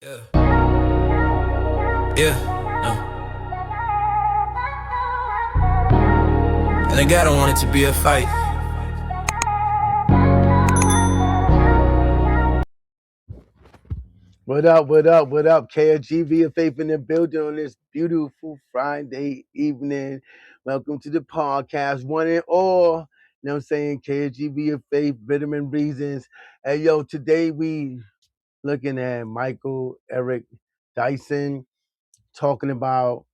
Yeah. Yeah. No. And I gotta want it to be a fight. What up, what up, what up? Ksg ViaFaith in the building on this beautiful Friday evening. Welcome to the podcast, one and all. You know what I'm saying? Ksg ViaFaith, Vitamin Reasons. Hey, yo, today we looking at Michael Eric Dyson talking about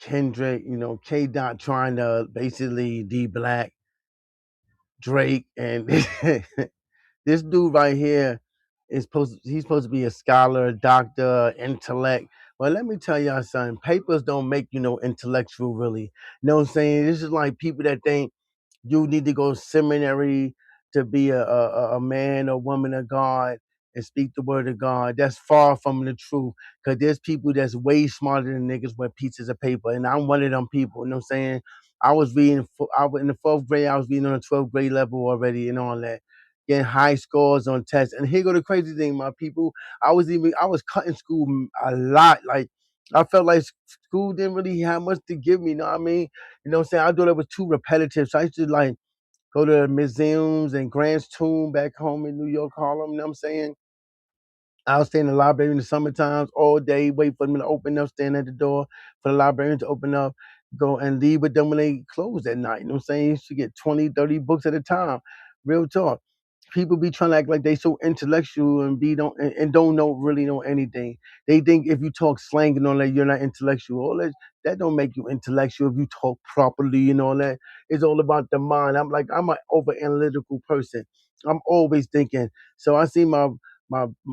Kendrick, KDot trying to basically de-black Drake. And this dude right here he's supposed to be a scholar, doctor, intellect. Well, let me tell y'all something. Papers don't make you no intellectual, really. You know what I'm saying? This is like people that think you need to go to seminary to be a man or woman of God and speak the word of God. That's far from the truth. Because there's people that's way smarter than niggas with pieces of paper. And I'm one of them people. You know what I'm saying? I was in the fourth grade, I was reading on the 12th grade level already and all that. Getting high scores on tests. And here go the crazy thing, my people. I was cutting school a lot. Like, I felt like school didn't really have much to give me, you know what I mean? You know what I'm saying? I thought it was too repetitive. So I used to like go to museums and Grant's Tomb back home in New York, Harlem, you know what I'm saying? I'll stay in the library in the summer times all day, wait for them to open up, stand at the door for the librarian to open up, go and leave with them when they close at night. You know what I'm saying? You should get 20, 30 books at a time. Real talk. People be trying to act like they so intellectual and don't really know anything. They think if you talk slang and all that, you're not intellectual. All that don't make you intellectual if you talk properly and all that. It's all about the mind. I'm an over analytical person. I'm always thinking. So I see my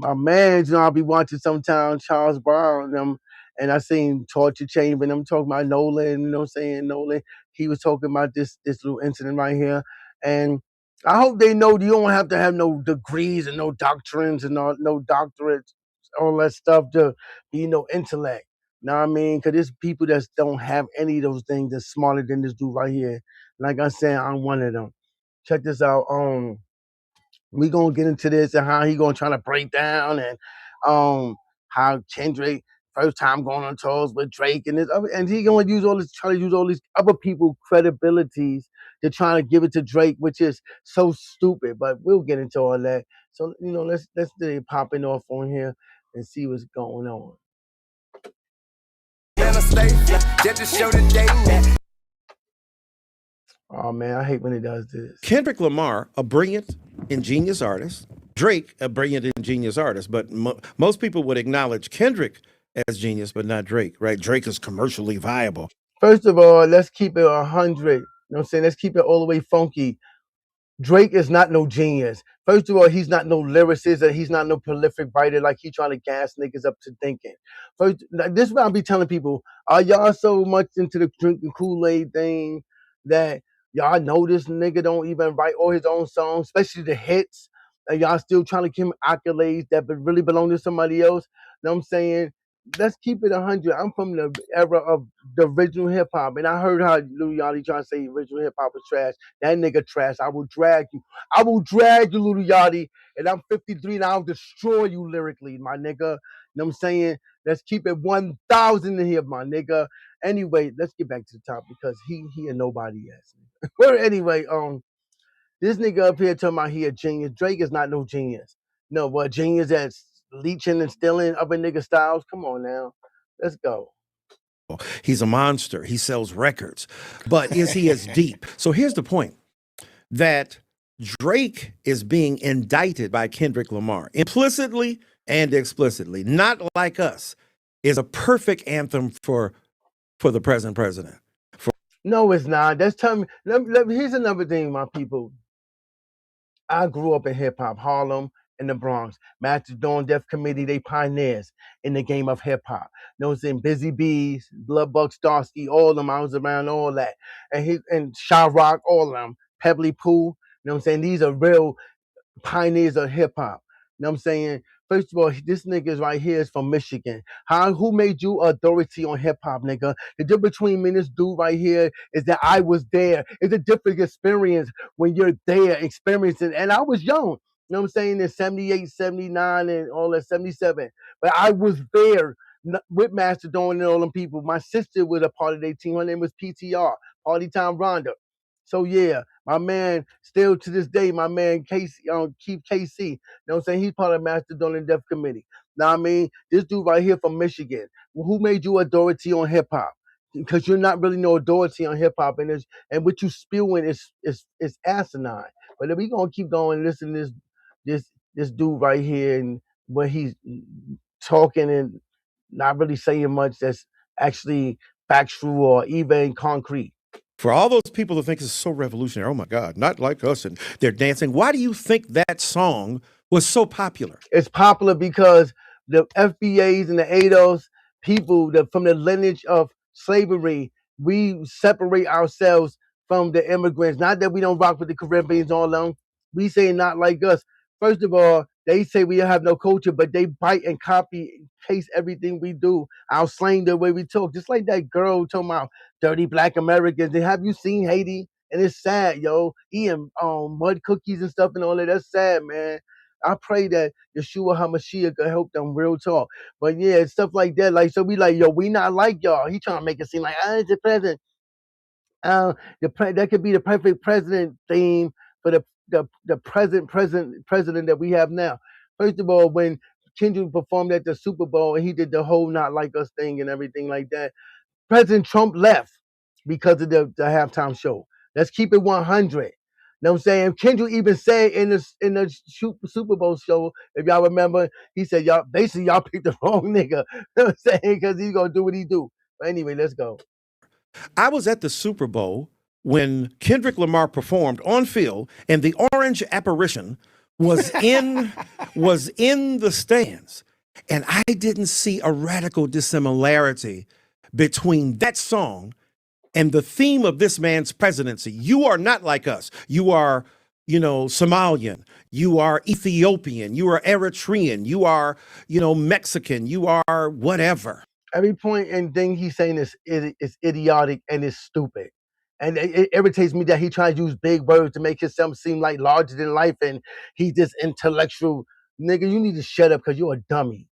man, I'll be watching sometimes Charles Brown and I seen Torture Chamber and I'm talking about Nolan, you know what I'm saying? Nolan, he was talking about this little incident right here. And I hope they know you don't have to have no degrees and no doctrines and no doctorates, all that stuff to be no intellect. Know what I mean? Because there's people that don't have any of those things that's smarter than this dude right here. Like I said, I'm one of them. Check this out. We gonna get into this and how he gonna try to break down and how Kendrick first time going on tours with Drake and this other, and he gonna try to use all these other people credibilities to try to give it to Drake, which is so stupid. But we'll get into all that. So let's do it popping off on here and see what's going on. Oh man, I hate when it does this. Kendrick Lamar, a brilliant, ingenious artist. Drake, a brilliant, ingenious artist. But most people would acknowledge Kendrick as genius, but not Drake, right? Drake is commercially viable. First of all, let's keep it 100. You know what I'm saying? Let's keep it all the way funky. Drake is not no genius. First of all, he's not no lyricist and he's not no prolific writer like he trying to gas niggas up to thinking. First, this is what I'll be telling people. Are y'all so much into the drinking Kool-Aid thing that y'all know this nigga don't even write all his own songs, especially the hits, and y'all still trying to give him accolades that really belong to somebody else? You know what I'm saying? Let's keep it 100. I'm from the era of the original hip hop, and I heard how Lil Yachty trying to say original hip hop was trash. That nigga trash. I will drag you. I will drag you, Lil Yachty. And I'm 53 and I'll destroy you lyrically, my nigga. You know what I'm saying? Let's keep it 1,000 in here, my nigga. Anyway, let's get back to the top because he a nobody ass. Well, anyway, this nigga up here talking about he a genius. Drake is not no genius. No, what genius that's leeching and stealing other nigga styles? Come on now. Let's go. He's a monster. He sells records. But is he as deep? So here's the point, that Drake is being indicted by Kendrick Lamar, implicitly and explicitly. Not Like Us is a perfect anthem for the present president. No, it's not. That's telling me. Here's another thing, my people. I grew up in hip hop, Harlem and the Bronx. Master Dawn Death Committee, they pioneers in the game of hip hop. You know what I'm saying? Busy Bees, Bloodbuck Starsky, all of them. I was around all that. And Shy Rock, all of them. Pebbly Pool. You know what I'm saying? These are real pioneers of hip hop. You know what I'm saying? First of all, this nigga right here is from Michigan. Who made you authority on hip hop, nigga? The difference between me and this dude right here is that I was there. It's a different experience when you're there experiencing. And I was young. You know what I'm saying? In 78, 79, and all that, 77. but I was there with Mastodon and all them people. My sister was a part of their team. Her name was PTR, Party Time Rhonda. So yeah, my man, still to this day, my man Casey, Keith KC, you know what I'm saying? He's part of Mastodon and Deaf Committee. Now I mean, this dude right here from Michigan. Who made you authority on hip hop? Because you're not really no authority on hip hop, and what you spewing is asinine. But if we gonna keep going, listen to this dude right here, and when he's talking and not really saying much that's actually factual or even concrete. For all those people that think it's so revolutionary, oh my God, not like us, and they're dancing. Why do you think that song was so popular? It's popular because the FBAs and the ADOS people from the lineage of slavery, we separate ourselves from the immigrants. Not that we don't rock with the Caribbeans all along. We say not like us. First of all, they say we have no culture, but they bite and copy and paste everything we do. Our slang, the way we talk, just like that girl talking about dirty black Americans. And have you seen Haiti? And it's sad, yo. Eating mud cookies and stuff and all that. That's sad, man. I pray that Yeshua HaMashiach could help them real talk. But yeah, stuff like that. Like, so we like, yo, we not like y'all. He trying to make it seem like, it's the president. That could be the perfect president theme for the president that we have now. First of all, when Kendrick performed at the Super Bowl and he did the whole not like us thing and everything like that, President Trump left because of the halftime show. Let's keep it 100. You know what I'm saying? Kendrick even said in the Super Bowl show, if y'all remember, he said, y'all picked the wrong nigga. You know what I'm saying? Because he's going to do what he do. But anyway, let's go. I was at the Super Bowl when Kendrick Lamar performed on field, and the orange apparition was in the stands, and I didn't see a radical dissimilarity between that song and the theme of this man's presidency. You are not like us. You are, Somalian. You are Ethiopian. You are Eritrean. You are, Mexican. You are whatever. Every point and thing he's saying is idiotic and is stupid. And it irritates me that he tries to use big words to make himself seem like larger than life and he's this intellectual. Nigga, you need to shut up because you're a dummy.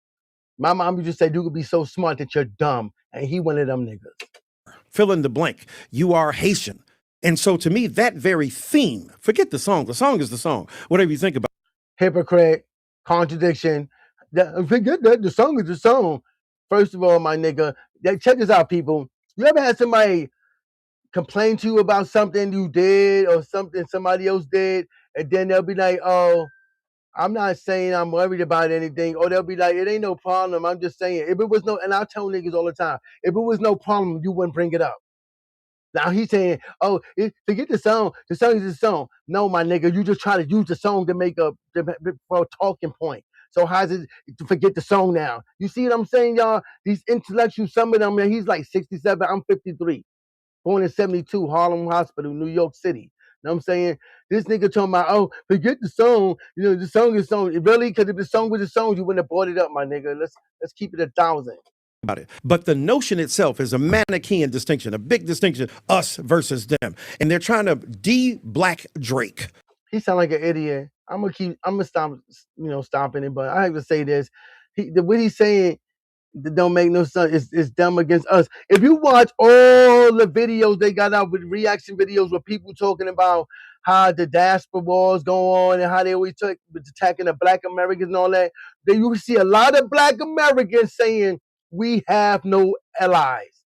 My mom used to say you could be so smart that you're dumb. And he one of them niggas. Fill in the blank. You are Haitian. And so to me, that very theme, forget the song is the song, whatever you think about. Hypocrite, contradiction. Forget that, the song is the song. First of all, my nigga, check this out, people. You ever had somebody complain to you about something you did or something somebody else did, and then they'll be like, oh, I'm not saying I'm worried about anything, or they'll be like, it ain't no problem, I'm just saying. If it was no, and I tell niggas all the time, if it was no problem, you wouldn't bring it up. Now he's saying, oh, forget the song is the song. No, my nigga, you just try to use the song to make for a talking point. So how's it to forget the song now? You see what I'm saying, y'all? These intellectuals, some of them, man, he's like 67, I'm 53. Born in 72, Harlem Hospital, New York City. You know what I'm saying? This nigga talking about, oh, forget the song. The song is song. Really? Because if the song was a song, you wouldn't have brought it up, my nigga. Let's keep it 1,000. About it. But the notion itself is a Manichaean distinction, a big distinction, us versus them. And they're trying to de-black Drake. He sound like an idiot. I'm gonna stop, stopping it, but I have to say this. What he's saying that don't make no sense. It's them against us. If you watch all the videos they got out with reaction videos with people talking about how the diaspora wars go on and how they always attacking the black Americans and all that, then you see a lot of black Americans saying we have no allies.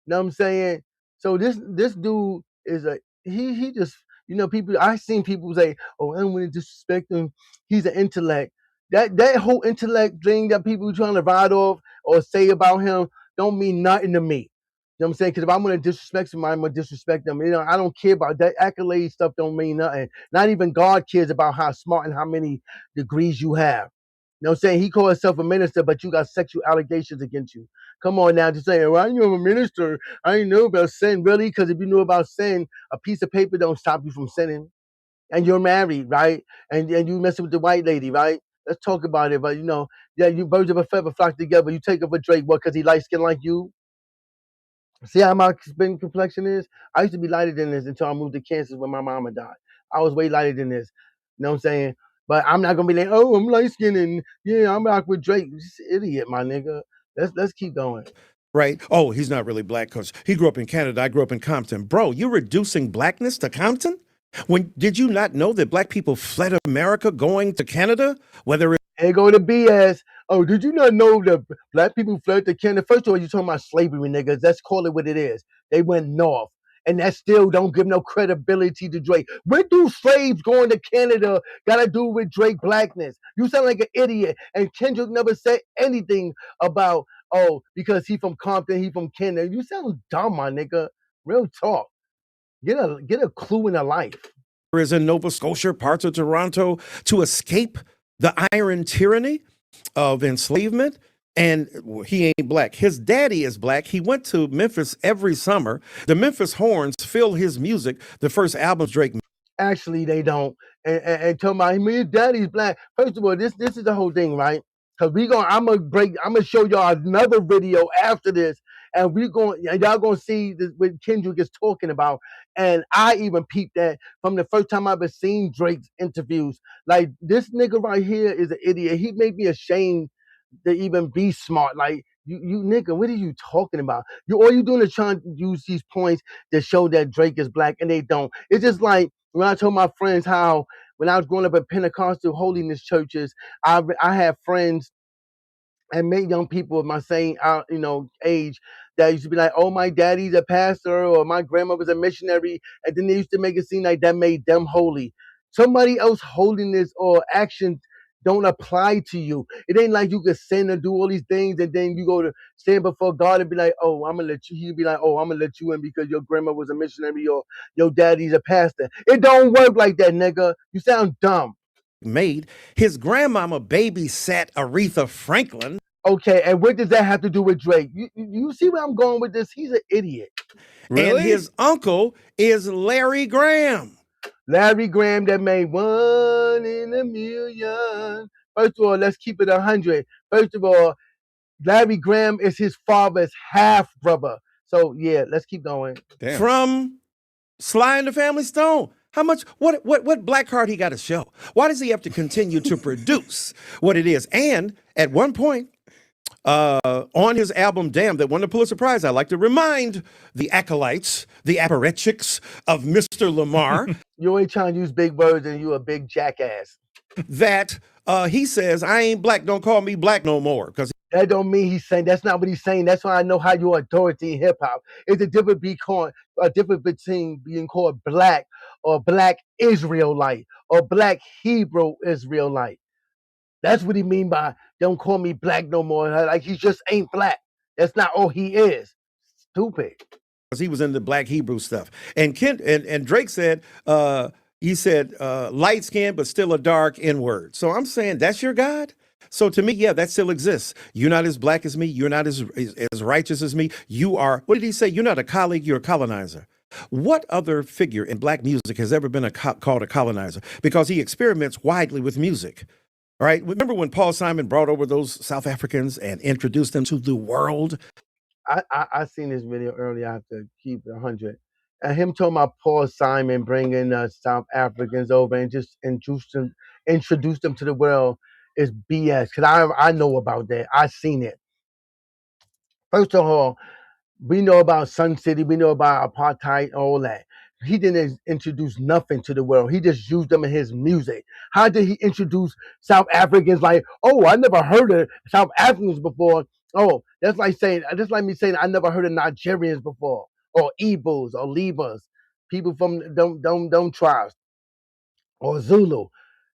You know what I'm saying? So this dude is he just, people, I seen people say, oh, I don't want to disrespect him. He's an intellect. That whole intellect thing that people trying to ride off or say about him don't mean nothing to me. You know what I'm saying? Because if I'm going to disrespect somebody, I'm going to disrespect them. I don't care about that accolade stuff. Don't mean nothing. Not even God cares about how smart and how many degrees you have. You know what I'm saying? He called himself a minister, but you got sexual allegations against you. Come on now, just saying, well, I'm a minister. I ain't know about sin, really, because if you knew about sin, a piece of paper don't stop you from sinning. And you're married, right? And you messing with the white lady, right? Let's talk about it. But you birds of a feather flock together. You take up a Drake, what? Because he light skin like you. See how my skin complexion is? I used to be lighter than this until I moved to Kansas when my mama died. I was way lighter than this. You know what I'm saying? But I'm not gonna be like, oh, I'm light skinned and yeah, I'm rock with Drake. Just idiot, my nigga. Let's keep going. Right? Oh, he's not really black because he grew up in Canada. I grew up in Compton. Bro, you're reducing blackness to Compton? When did you not know that black people fled America going to Canada? Whether Here go the BS. Oh, did you not know that black people fled to Canada? First of all, you're talking about slavery, niggas. Let's call it what it is. They went north. And that still don't give no credibility to Drake. What do slaves going to Canada got to do with Drake blackness? You sound like an idiot. And Kendrick never said anything about, oh, because he from Compton, he from Canada. You sound dumb, my nigga. Real talk. Get a clue in a life. is in Nova Scotia, parts of Toronto, to escape the iron tyranny of enslavement. And he ain't black. His daddy is black. He went to Memphis every summer. The Memphis Horns fill his music. The first albums Drake. Actually, they don't. And tell my me, daddy's black. First of all, this is the whole thing, right? Because I'm gonna show y'all another video after this, and y'all gonna see this, what Kendrick is talking about. And I even peeped that from the first time I ever seen Drake's interviews. Like, this nigga right here is an idiot. He made me ashamed to even be smart. Like, you nigga, what are you talking about? All you doing is trying to use these points to show that Drake is black, and they don't. It's just like when I told my friends how when I was growing up at Pentecostal holiness churches, I had friends and made young people of my same age that used to be like, oh, my daddy's a pastor or my grandmother's a missionary, and then they used to make it seem like that made them holy. Somebody else holiness or actions don't apply to you. It ain't like you can sin and do all these things and then you go to stand before God and be like, oh, I'm gonna let you. He'll be like, oh, I'm gonna let you in because your grandma was a missionary or your daddy's a pastor. It don't work like that, nigga. You sound dumb. Made his grandmama babysat Aretha Franklin. Okay, and what does that have to do with Drake? You see where I'm going with this? He's an idiot. Really? And his uncle is Larry Graham. Larry Graham that made 1 in a million. First of all, let's keep it 100. First of all, Larry Graham is his father's half brother. So yeah, let's keep going. Damn. From Sly and the Family Stone. How much? What black card he got to show? Why does he have to continue to produce what it is? And at one point, on his album Damn, that won the Pulitzer Prize, I like to remind the acolytes, the apparatchiks of Mr. Lamar. You ain't trying to use big words and you a big jackass. That he says, I ain't black, don't call me black no more. Because that don't mean he's saying, that's not what he's saying. That's why I know how you're authority in hip hop. It's a difference between being called black or black Israelite or black Hebrew Israelite. That's what he mean by don't call me black no more. Like he just ain't black. That's not all he is. Stupid. Because he was in the black Hebrew stuff. And Drake said, he said, light skin, but still a dark N-word. So I'm saying that's your God? So to me, yeah, that still exists. You're not as black as me. You're not as righteous as me. You are, what did he say? You're not a colleague, you're a colonizer. What other figure in black music has ever been called a colonizer? Because he experiments widely with music. All right. Remember when Paul Simon brought over those South Africans and introduced them to the world? I seen this video earlier. I have to keep it 100. And him talking about Paul Simon bringing South Africans over and just introduce them to the world is BS. Because I know about that. I seen it. First of all, we know about Sun City. We know about apartheid, all that. He didn't introduce nothing to the world. He just used them in his music. How did he introduce South Africans? Like, oh, I never heard of South Africans before. Oh, that's like me saying I never heard of Nigerians before, or Igbos, or Libas, people from don't tribes, or Zulu.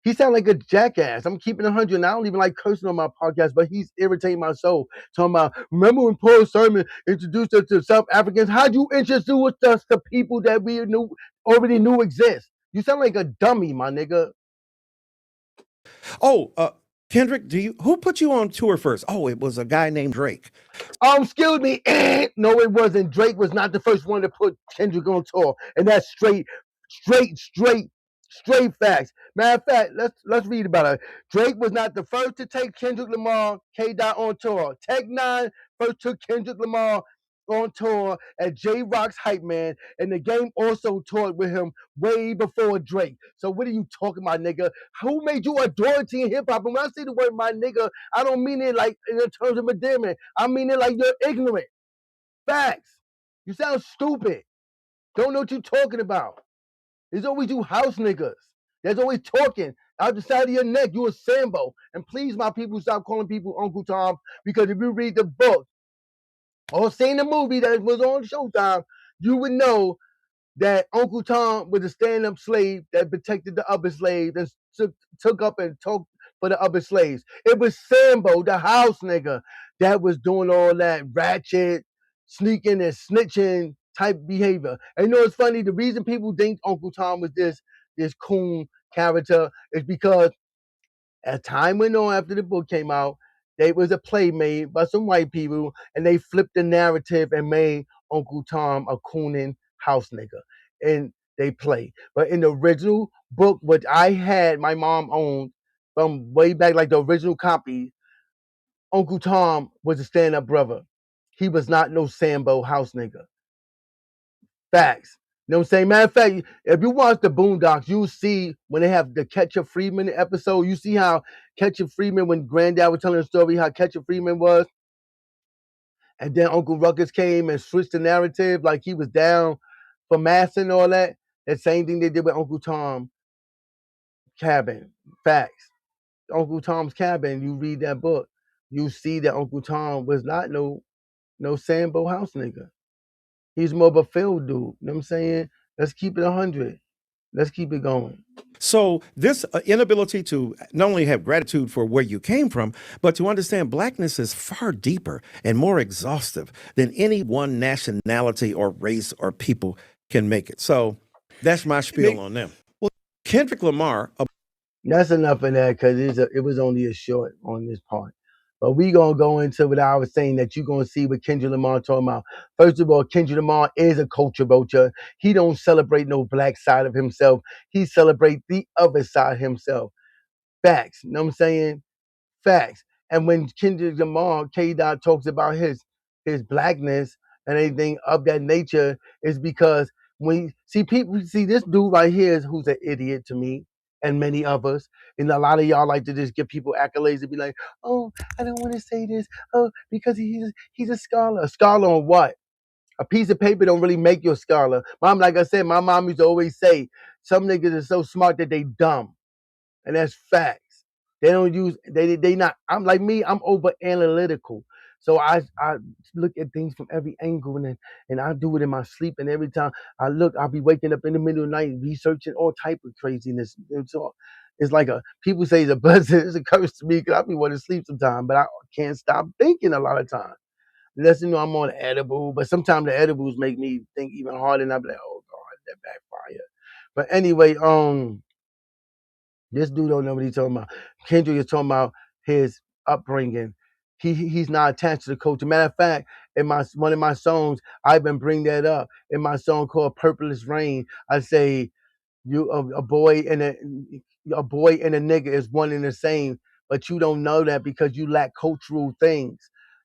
He sound like a jackass. I'm keeping 100. And I don't even like cursing on my podcast, but he's irritating my soul. Talking about, remember when Paul Simon introduced us to South Africans? How'd you introduce us to people that we already knew exist? You sound like a dummy, my nigga. Oh, Kendrick, who put you on tour first? Oh, it was a guy named Drake. Excuse me. No, it wasn't. Drake was not the first one to put Kendrick on tour. And that's straight facts. Matter of fact, let's read about it. Drake was not the first to take Kendrick Lamar, KDot on tour. Tech Nine first took Kendrick Lamar on tour as J-Rock's hype man, and the game also toured with him way before Drake. So what are you talking about, nigga? Who made you authority in hip hop? And when I say the word my nigga, I don't mean it like in terms of endearment. I mean it like you're ignorant. Facts. You sound stupid. Don't know what you're talking about. There's always you house niggas. There's always talking out the side of your neck. You a Sambo. And please, my people, stop calling people Uncle Tom, because if you read the book or seen the movie that was on Showtime, you would know that Uncle Tom was a stand-up slave that protected the other slaves and took up and talked for the other slaves. It was Sambo, the house nigga, that was doing all that ratchet, sneaking and snitching type behavior. And you know, it's funny. The reason people think Uncle Tom was this coon character is because as time went on after the book came out, there was a play made by some white people, and they flipped the narrative and made Uncle Tom a cooning house nigga. And they play. But in the original book, which I had, my mom owned from way back, like the original copy, Uncle Tom was a stand-up brother. He was not no Sambo house nigga. Facts. You know what I'm saying? Matter of fact, if you watch the Boondocks, you'll see when they have the Ketchup Freeman episode, you see how Ketchup Freeman, when Granddad was telling the story, how Ketchup Freeman was, and then Uncle Ruckus came and switched the narrative like he was down for massa and all that. That same thing they did with Uncle Tom Cabin. Facts. Uncle Tom's Cabin, you read that book, you see that Uncle Tom was not no Sambo house nigga. He's more of a field dude. You know what I'm saying? Let's keep it 100. Let's keep it going. So this inability to not only have gratitude for where you came from, but to understand blackness is far deeper and more exhaustive than any one nationality or race or people can make it. So that's my spiel on them. Well, Kendrick Lamar. That's enough of that, because it was only a short on this part. But we going to go into what I was saying, that you're going to see what Kendrick Lamar talking about. First of all, Kendrick Lamar is a culture vulture. He don't celebrate no black side of himself. He celebrate the other side himself. Facts. You know what I'm saying? Facts. And when Kendrick Lamar, KDot, talks about his blackness and anything of that nature, is because when see people see this dude right here is who's an idiot to me and many others. And a lot of y'all like to just give people accolades and be like, oh, I don't want to say this. Oh, because he's a scholar. A scholar on what? A piece of paper don't really make you a scholar. Mom, like I said, my mom used to always say, some niggas are so smart that they dumb. And that's facts. They don't use they not. I'm like me. I'm over analytical, so I look at things from every angle, and I do it in my sleep. And every time I look, I'll be waking up in the middle of the night researching all type of craziness. It's like people say it's a blessing, it's a curse to me, because I be wanting to sleep sometimes, but I can't stop thinking a lot of times. Unless you know I'm on edible, but sometimes the edibles make me think even harder, and I be like, oh god, that backfire. But anyway, this dude don't know what he's talking about. Kendrick is talking about his upbringing. He's not attached to the culture. Matter of fact, in my one of my songs, I've been bring that up. In my song called "Purpleless Rain," I say you a boy and a boy and a nigga is one and the same, but you don't know that because you lack cultural things.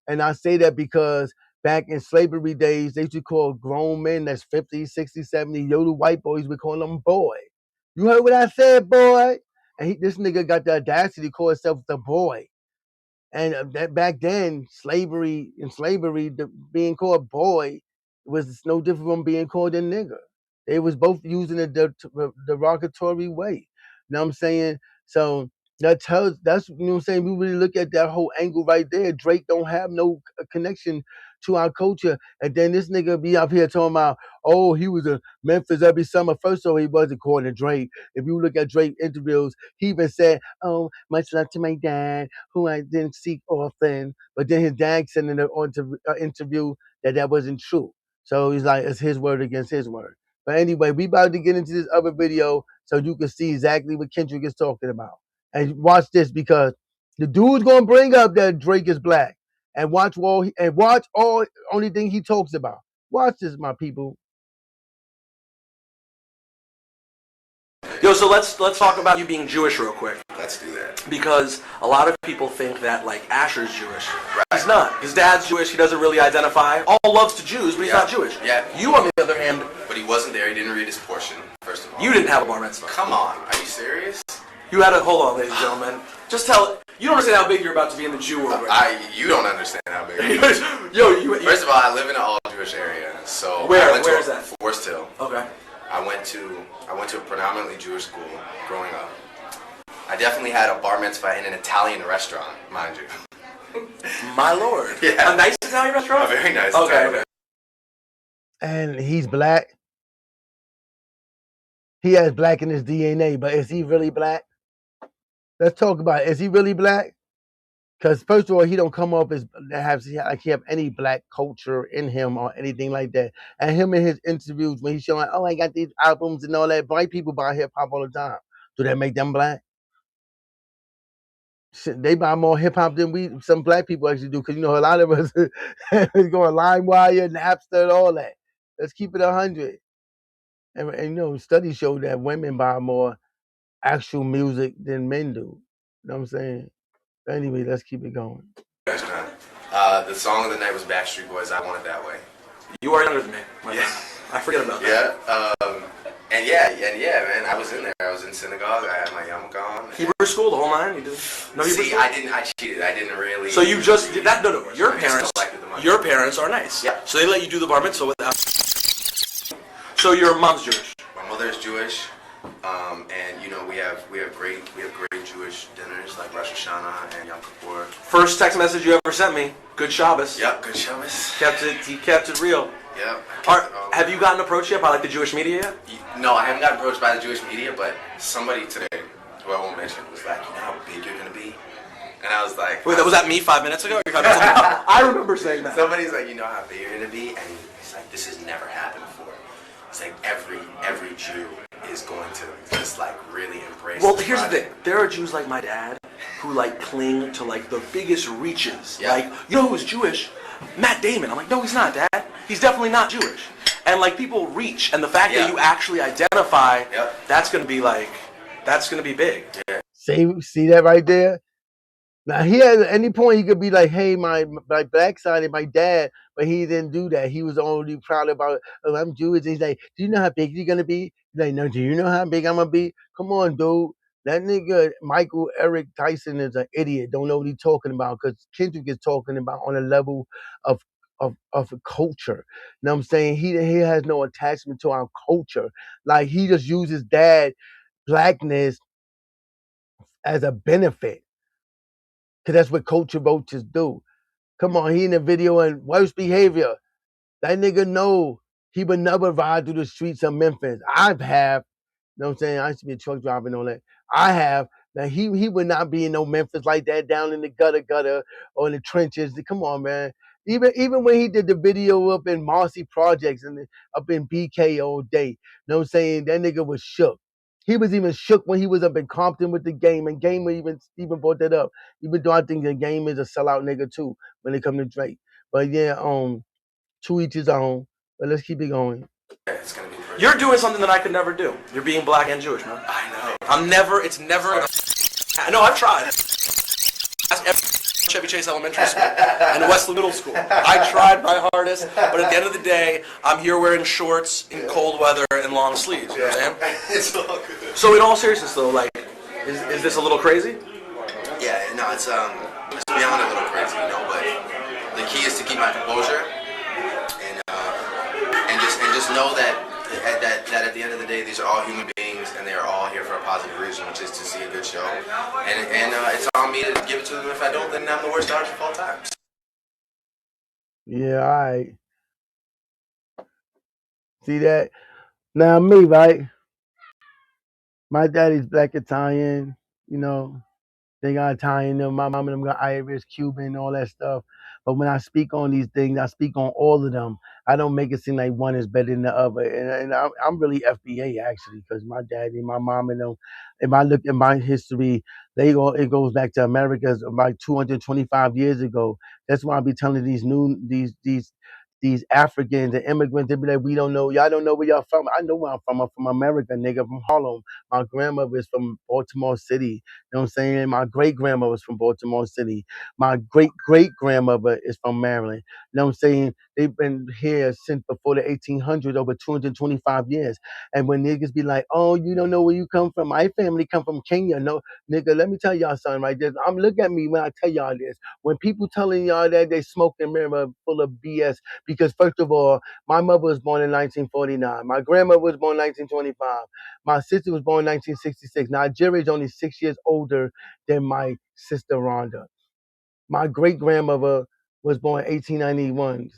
And I say that because back in slavery days, they used to call grown men that's 50, 60, 70, yo, the white boys, we call them boy. You heard what I said, boy? And this nigga got the audacity to call himself the boy. And that back then, slavery, being called boy was no different from being called a nigga. They was both using a derogatory way. You know what I'm saying? So that's you know what I'm saying. We really look at that whole angle right there. Drake don't have no connection to our culture, and then this nigga be up here talking about, oh, he was in Memphis every summer. First of all, he wasn't according to Drake. If you look at Drake interviews, he even said, oh, much love to my dad, who I didn't see often. But then his dad said in the interview that wasn't true. So he's like, it's his word against his word. But anyway, we about to get into this other video so you can see exactly what Kendrick is talking about. And watch this, because the dude's gonna bring up that Drake is black. And watch all only thing he talks about. Watch this, my people. Yo, so let's talk about you being Jewish real quick. Let's do that. Because a lot of people think that, like, Asher's Jewish. Right. He's not. His dad's Jewish. He doesn't really identify. All loves to Jews, but he's not Jewish. Yeah. You, on the other hand... But he wasn't there. He didn't read his portion, first of all. You didn't have a bar mitzvah. Come on. Are you serious? You had a... Hold on, ladies and gentlemen. Just tell... You don't understand how big you're about to be in the Jew world right now. You don't understand how big. Yo, First of all, I live in an all-Jewish area, so... Where is that? Forest Hill. Okay. I went to a predominantly Jewish school growing up. I definitely had a bar mitzvah in an Italian restaurant, mind you. My lord. Yeah. A nice Italian restaurant? A very nice Italian restaurant. And he's black. He has black in his DNA, but is he really black? Let's talk about it. Is he really black? Because first of all, he don't come up as he have any black culture in him or anything like that. And him in his interviews when he's showing, oh, I got these albums and all that. White people buy hip hop all the time. Do that make them black? Shit, they buy more hip hop than some black people actually do. Because you know a lot of us is going LimeWire, Napster, and all that. Let's keep it 100. And you know, studies show that women buy more actual music than men do. You know what I'm saying? But anyway, let's keep it going. The song of the night was Backstreet Boys, I Want It That Way. You are younger than me. Yeah. I forget about that. Yeah, man, I was in there. I was in synagogue. I had my yarmulke on. Hebrew school, the whole nine? You did? No, Hebrew school? I cheated. I didn't really... So you just did that? No. Your parents are nice. Yeah. So they let you do the bar mitzvah without... So your mom's Jewish? My mother is Jewish. And you know we have great Jewish dinners like Rosh Hashanah and Yom Kippur. First text message you ever sent me. Good Shabbos. Yep, good Shabbos. He kept it real. Yep. Have you gotten approached yet by like the Jewish media yet? No, I haven't gotten approached by the Jewish media, but somebody today, who I won't mention, was like, you know how big you're gonna be? And I was like, wait, was that me 5 minutes ago? I remember saying that. Somebody's like, you know how big you're gonna be, and he's like, this has never happened before. It's like every Jew is going to just like really embrace. Well, here's the thing. There are Jews like my dad who like cling to like the biggest reaches. Yeah. Like, you know who's Jewish? Matt Damon. I'm like, no, he's not, Dad. He's definitely not Jewish. And like people reach, and the fact that you actually identify, that's gonna be big. Yeah. See that right there? Now he at any point he could be like, hey, my black side and my dad, but he didn't do that. He was only proud about, oh, I'm Jewish. And he's like, do you know how big you're gonna be? He's like, no, do you know how big I'm gonna be? Come on, dude. That nigga Michael Eric Dyson is an idiot. Don't know what he's talking about, because Kendrick is talking about on a level of a culture. You know what I'm saying? He has no attachment to our culture. Like he just uses dad blackness as a benefit. Because that's what culture vultures do. Come on, he in the video and worst behavior. That nigga know he would never ride through the streets of Memphis. I have. You know what I'm saying? I used to be a truck driver and all that. I have. Now he would not be in no Memphis like that, down in the gutter or in the trenches. Come on, man. Even when he did the video up in Marcy Projects and up in BK all day, you know what I'm saying? That nigga was shook. He was even shook when he was up in Compton with the Game, and Game even brought that up. Even though I think the Game is a sellout nigga too when it comes to Drake. But yeah, to each his own. But let's keep it going. It's gonna be pretty. You're doing something that I could never do. You're being black and Jewish, man. I know. It's never. No, I've tried. Chevy Chase Elementary School and Wesley Middle School. I tried my hardest, but at the end of the day, I'm here wearing shorts in cold weather and long sleeves. You know what I'm saying? It's all good. So in all seriousness, though, like, is this a little crazy? Yeah, no, it's beyond a little crazy, you know. But the key is to keep my composure and just know that at the end of the day, these are all human beings, and they are all here for a positive reason, which is to see a good show. And it's on me to give it to them. If I don't, then I'm the worst artist of all time. Yeah, all right. See that? Now me, right? My daddy's black Italian, you know. They got Italian, my mom and them got Irish, Cuban, all that stuff. But when I speak on these things, I speak on all of them. I don't make it seem like one is better than the other. And I'm really FBA, actually, because my daddy, my mom and them, if I look at my history, it goes back to America's about 225 years ago. That's why I be telling these these Africans and immigrants, they be like, we don't know, y'all don't know where y'all from. I know where I'm from. I'm from America, nigga, from Harlem. My grandmother is from Baltimore City. You know what I'm saying? My great grandmother was from Baltimore City. My great great grandmother is from Maryland. You know what I'm saying? They've been here since before the 1800s, over 225 years. And when niggas be like, oh, you don't know where you come from? My family come from Kenya. No, nigga, let me tell y'all something right there. Look at me when I tell y'all this. When people telling y'all that, they smoking a mirror full of BS. Because first of all, my mother was born in 1949. My grandmother was born in 1925. My sister was born in 1966. Nigeria is only 6 years older than my sister Rhonda. My great grandmother was born in 1891,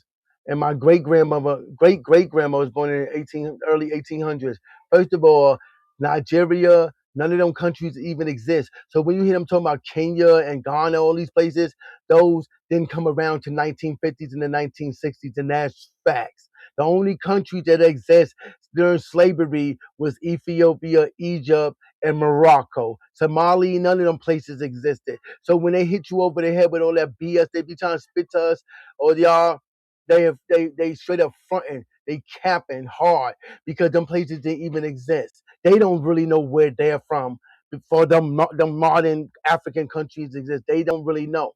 and my great great grandmother was born in early 1800s. First of all, Nigeria, none of them countries even exist. So when you hear them talking about Kenya and Ghana, all these places, those didn't come around to 1950s and the 1960s, and that's facts. The only country that exists during slavery was Ethiopia, Egypt, and Morocco. Somalia, none of them places existed. So when they hit you over the head with all that BS, they be trying to spit to us, or y'all, they straight up fronting, they capping hard because them places didn't even exist. They don't really know where they're from before them modern African countries exist. They don't really know.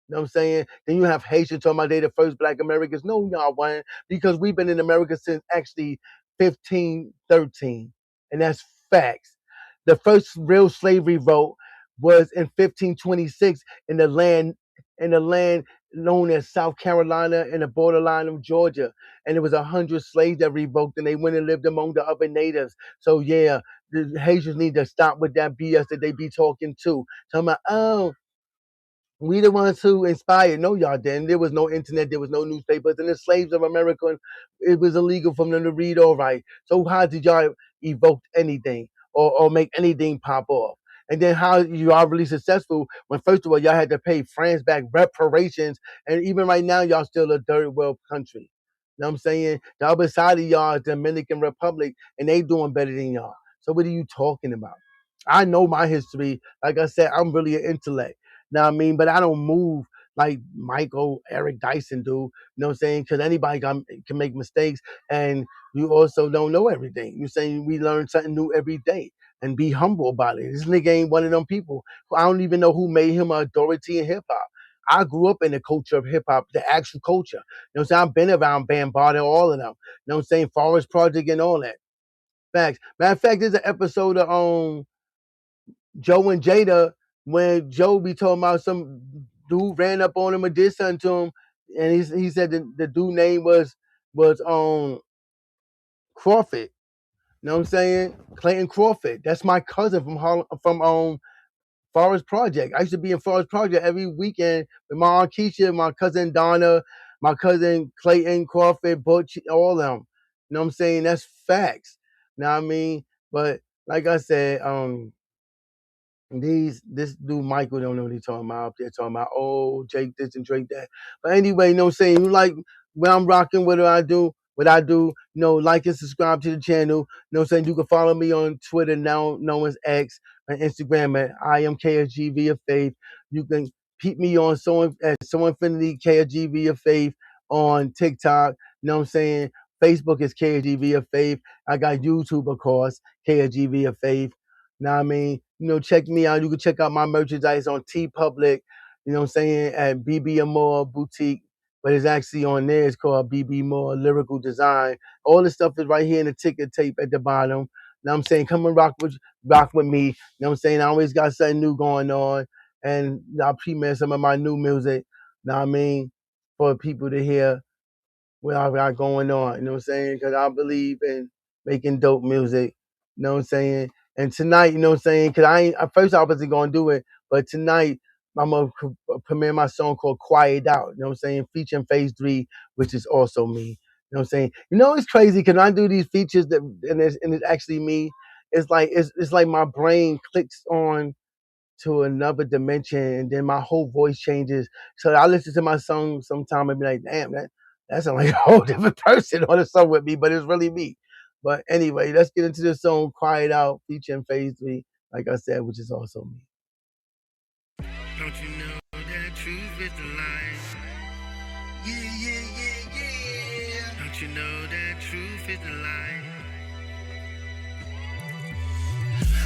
You know what I'm saying? Then you have Haitians talking about they the first black Americans. No, y'all weren't, because we've been in America since actually 1513. And that's facts. The first real slavery vote was in 1526 in the land known as South Carolina and the borderline of Georgia. And it was 100 slaves that revoked, and they went and lived among the other natives. So yeah, the Haitians need to stop with that BS that they be talking to. Talking about, oh, we the ones who inspired. No, y'all didn't. There was no internet. There was no newspapers. And the slaves of America, it was illegal for them to read or write. So how did y'all evoke anything or make anything pop off? And then how you are really successful when, first of all, y'all had to pay France back reparations. And even right now, y'all still a third world country. You know what I'm saying? The other side of y'all is Dominican Republic, and they doing better than y'all. So what are you talking about? I know my history. Like I said, I'm really an intellect. Know what I mean? But I don't move like Michael Eric Dyson do. You know what I'm saying? Because anybody can make mistakes, and you also don't know everything. You're saying we learn something new every day, and be humble about it. This nigga ain't one of them people. I don't even know who made him an authority in hip hop. I grew up in the culture of hip hop, the actual culture. You know what I'm saying? I've been around Bambaataa and all of them. You know what I'm saying? Forest Project and all that. Facts. Matter of fact, there's an episode of Joe and Jada, when Joe be talking about some dude ran up on him and did something to him, and he said the dude name was Crawford. You know what I'm saying? Clayton Crawford. That's my cousin from Forest Project. I used to be in Forest Project every weekend with my aunt Keisha, my cousin Donna, my cousin Clayton Crawford, Butch, all of them. You know what I'm saying? That's facts. You know what I mean? But like I said, this dude Michael don't know what he's talking about. Up there talking about, oh, Jake this and Drake that. But anyway, you know what I'm saying? You like when I'm rocking what I do, like and subscribe to the channel. You know what I'm saying? You can follow me on Twitter, now known as X, and Instagram at I am Ksg ViaFaith. You can keep me on So Infinity Ksg ViaFaith on TikTok. You know what I'm saying? Facebook is Ksg ViaFaith. I got YouTube, of course, Ksg ViaFaith. Know what I mean? Check me out. You can check out my merchandise on T Public, you know what I'm saying, at BB Moore Boutique. But it's actually on there. It's called BB Moore Lyrical Design. All this stuff is right here in the ticket tape at the bottom. You know what I'm saying? Come and rock with me. You know what I'm saying? I always got something new going on. And I'll premiere some of my new music, you know what I mean, for people to hear what I got going on. You know what I'm saying? Because I believe in making dope music. You know what I'm saying? And tonight, you know what I'm saying? Because at first I wasn't going to do it, but tonight I'm going to premiere my song called Quiet Out. You know what I'm saying? Featuring Phase 3, which is also me. You know what I'm saying? It's crazy because I do these features and it's actually me. It's like my brain clicks on to another dimension, and then my whole voice changes. So I listen to my song sometime and be like, damn, that sounds like a whole different person on the song with me, but it's really me. But anyway, let's get into the song Quiet Out featuring Phase 3, like I said, which is also me. Don't you know that truth is the lie? Yeah, yeah, yeah, yeah. you know that truth is the light?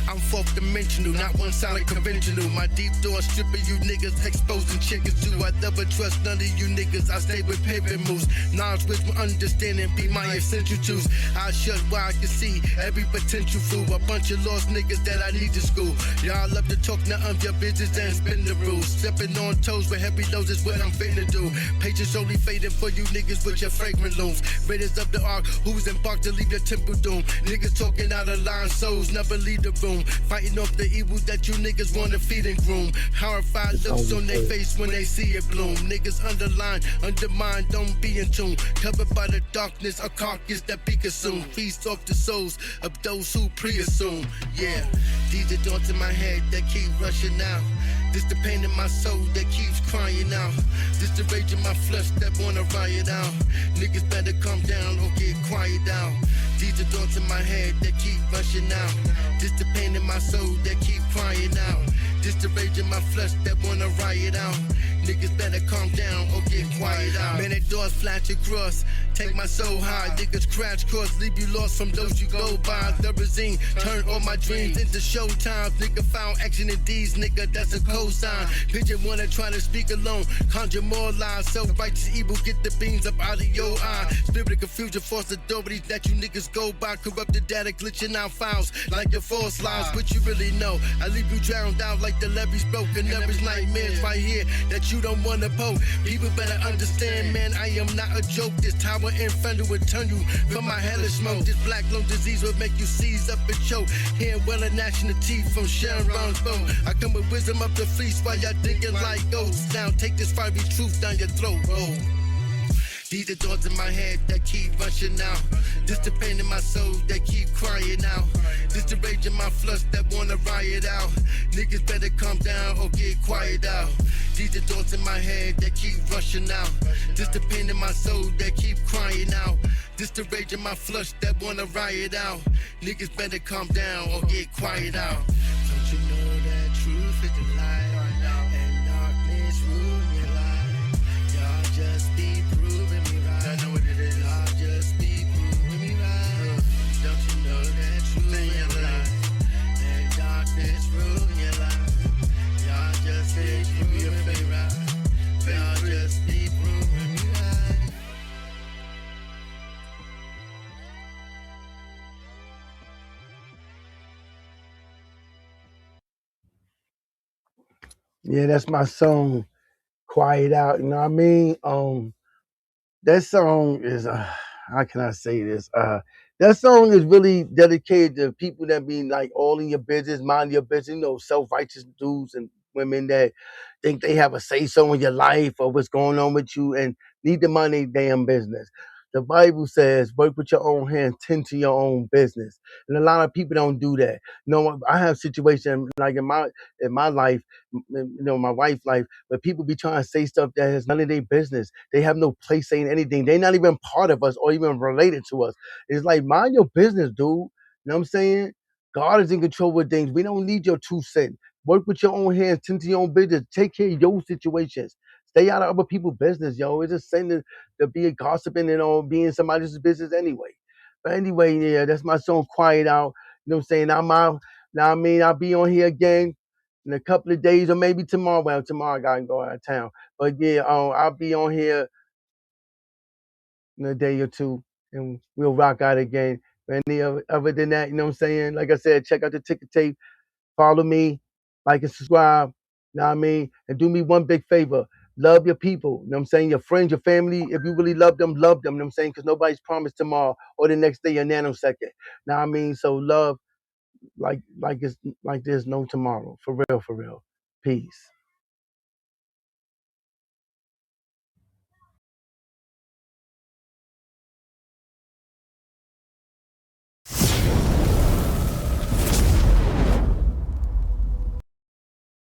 I'm fourth dimensional, not one solid conventional. My deep door stripping you niggas, exposing chickens too. I never trust none of you niggas, I stay with pavement moves. Knowledge, wisdom, understanding be my essential tools. I shut where I can see every potential fool. A bunch of lost niggas that I need to school. Y'all love to talk nothing of your business and spin the rules. Stepping on toes with heavy loads is what I'm finna do. Patience only fading for you niggas with your fragrant looms. Raiders of the ark, who's embarked to leave your temple doomed. Niggas talking out of line, souls never leave the room. Fighting off the evil that you niggas wanna feed and groom. Horrified looks on their face when they see it bloom. Niggas underline, undermine, don't be in tune. Covered by the darkness, a carcass that be consumed. Feast off the souls of those who pre-assume. Yeah, these are thoughts in my head that keep rushing out. This the pain in my soul that keeps crying out. This the rage in my flesh that wanna riot out. Niggas better calm down or get quiet out. These are thoughts in my head that keep rushing out. This the pain in my soul that keep crying out. This the rage in my flesh that wanna riot out. Niggas better calm down or get quiet out. Man, that doors flash across, take my soul high. Niggas crash course, leave you lost from those you go by. Therazine, turn all my dreams into showtime. Nigga found action in these, nigga, that's a cosign. Pigeon wanna try to speak alone, conjure more lies. Self-righteous evil, get the beams up out of your eye. Spirit of confusion, false authorities that you niggas go by. Corrupted data, glitching out files like your false lies. What you really know, I leave you drowned out like the levees broken. Every nightmares right here that you don't wanna poke. People better understand, man, I am not a joke. This tower inferno will turn you from my hellish smoke. This black lung disease will make you seize up and choke. Hearing well a gnashing of teeth from Sharon Brown's bow. I come with wisdom up the fleece while y'all thinking like ghosts. Now take this fiery truth down your throat. Oh. These are thoughts in my head that keep rushing out. This the pain in my soul that keep crying out. This the rage in my flesh that wanna riot out. Niggas better calm down or get quiet out. These are thoughts in my head that keep rushing out. This the pain in my soul that keep crying out. This the rage in my flesh that wanna riot out. Niggas better calm down or get quiet out. Don't you know that truth is the light? And darkness rule your life. Y'all just be proving me right. I know what it is. Y'all just be proving me right. Don't you know that truth is the light? And darkness rule your life. Y'all just be proving me right. Y'all just be proving me right. Yeah, that's my song, Quiet Out. You know what I mean? That song is, how can I say this? That song is really dedicated to people that be like all in your business, mind your business, you know, self-righteous dudes and women that think they have a say-so in your life or what's going on with you and need to mind their damn business. The Bible says, work with your own hands, tend to your own business. And a lot of people don't do that. You know, I have situations like in my life, you know, my wife's life, but people be trying to say stuff that has none of their business. They have no place saying anything. They're not even part of us or even related to us. It's like, mind your business, dude. You know what I'm saying? God is in control of things. We don't need your 2 cents. Work with your own hands, tend to your own business. Take care of your situations. Stay out of other people's business, yo. It's just saying to be a gossiping and all, be in somebody else's business anyway. But anyway, yeah, that's my song, Quiet Out. You know what I'm saying? I'm out. Now, I mean, I'll be on here again in a couple of days or maybe tomorrow. Well, tomorrow I gotta go out of town. But yeah, I'll be on here in a day or two and we'll rock out again. Any other than that, you know what I'm saying? Like I said, check out the ticker tape, follow me, like and subscribe, you know what I mean? And do me one big favor. Love your people, you know what I'm saying? Your friends, your family, if you really love them, you know what I'm saying? Because nobody's promised tomorrow or the next day a nanosecond. You know what I mean? So love like it's like there's no tomorrow. For real, for real. Peace.